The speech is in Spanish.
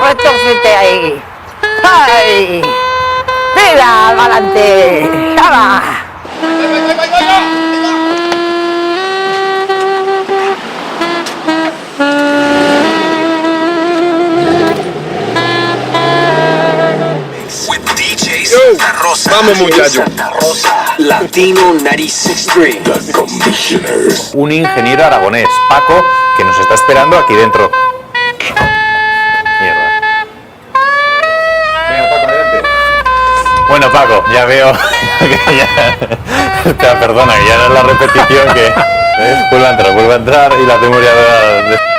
Retórcete ahí. ¡Ay! ¡Mira, adelante! ¡Llama! Santa Rosa. Vamos, muchachos. Santa Rosa, Latino 96.3. The Commissioners. Un ingeniero aragonés, Paco, que nos está esperando aquí dentro. Mierda. Venga, Paco, adelante. Bueno, Paco, ya veo que ya... Espera, perdona, que ya no es la repetición que... Vuelve a entrar y la hacemos ya...